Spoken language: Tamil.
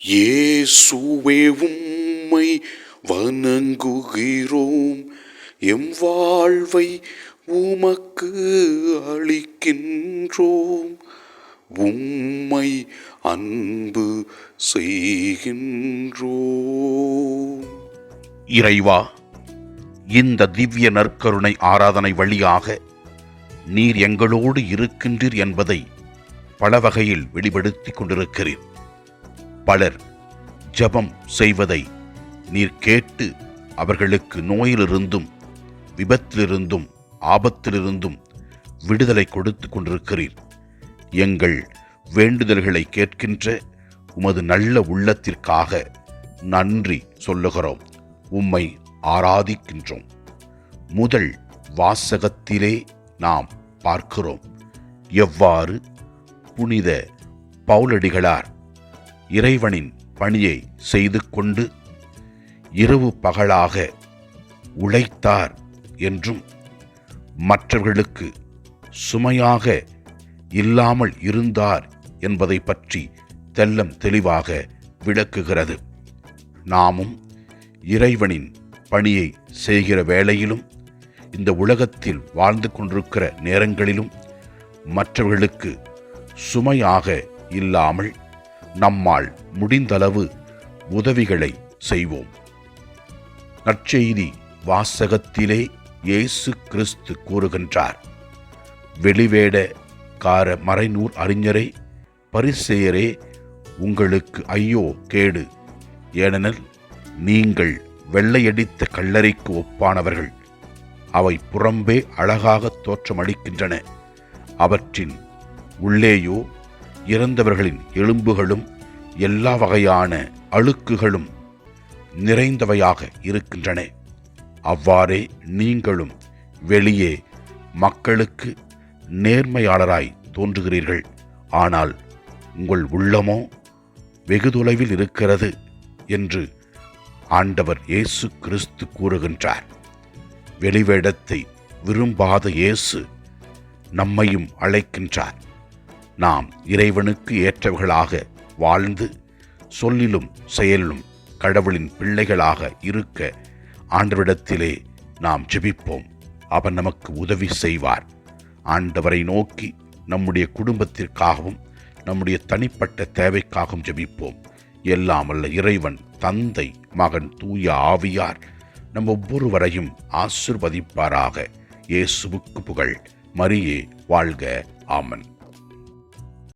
இயேசுவே உம்மை வணங்குகிறோம், எம் வாழ்வை உமக்கு அளிக்கின்றோம், உம்மை அன்பு செய்கின்றோம். இறைவா, இந்த திவ்ய நற்கருணை ஆராதனை வழியாக நீர் எங்களோடு இருக்கின்றீர் என்பதை பல வகையில் வெளிப்படுத்திக் கொண்டிருக்கிறீர். பலர் ஜெபம் செய்வதை நீர் கேட்டு அவர்களுக்கு நோயிலிருந்தும் விபத்திலிருந்தும் ஆபத்திலிருந்தும் விடுதலை கொடுத்து கொண்டிருக்கிறீர். எங்கள் வேண்டுதல்களை கேட்கின்ற உமது நல்ல உள்ளத்திற்காக நன்றி சொல்லுகிறோம், உம்மை ஆராதிக்கின்றோம். முதல் வாசகத்திலே நாம் பார்க்கிறோம் எவ்வாறு புனித பவுலடிகளார் இறைவனின் பணியை செய்து கொண்டு இரவு பகலாக உழைத்தார் என்றும் மற்றவர்களுக்கு சுமையாக இல்லாமல் இருந்தார் என்பதை பற்றி தெல்லம் தெளிவாக விளக்குகிறது. நாமும் இறைவனின் பணியை செய்கிற வேளையிலும் இந்த உலகத்தில் வாழ்ந்து கொண்டிருக்கிற நேரங்களிலும் மற்றவர்களுக்கு சுமையாக இல்லாமல் நம்மால் முடிந்தளவு உதவிகளை செய்வோம். நற்செய்தி வாசகத்திலே இயேசு கிறிஸ்து கூறுகின்றார், வெளிவேடக்கார மறைநூல் அறிஞரே, பரிசேயரே, உங்களுக்கு ஐயோ கேடு, ஏனெனில் நீங்கள் வெள்ளையடித்த கல்லறைக்கு ஒப்பானவர்கள். அவை புறம்பே அழகாக தோற்றமளிக்கின்றன, அவற்றின் உள்ளேயோ இறந்தவர்களின் எலும்புகளும் எல்லா வகையான அழுக்குகளும் நிறைந்தவையாக இருக்கின்றன. அவ்வாறே நீங்களும் வெளியே மக்களுக்கு நேர்மையாளராய் தோன்றுகிறீர்கள், ஆனால் உங்கள் உள்ளமோ வெகு தொலைவில் இருக்கிறது என்று ஆண்டவர் இயேசு கிறிஸ்து கூறுகின்றார். வெளிவேடத்தை விரும்பாத இயேசு நம்மையும் அழைக்கின்றார். நாம் இறைவனுக்கு ஏற்றவர்களாக வாழ்ந்து சொல்லிலும் செயலிலும் கடவுளின் பிள்ளைகளாக இருக்க ஆண்டவரிடத்திலே நாம் ஜெபிப்போம். அவர் நமக்கு உதவி செய்வார். ஆண்டவரை நோக்கி நம்முடைய குடும்பத்திற்காகவும் நம்முடைய தனிப்பட்ட தேவைக்காகவும் ஜெபிப்போம். எல்லாம் வல்ல இறைவன் தந்தை, மகன், தூய ஆவியார் நம் ஒவ்வொருவரையும் ஆசீர்வதிப்பாராக. இயேசுவுக்கு புகழ். மரியே வாழ்க. ஆமன்.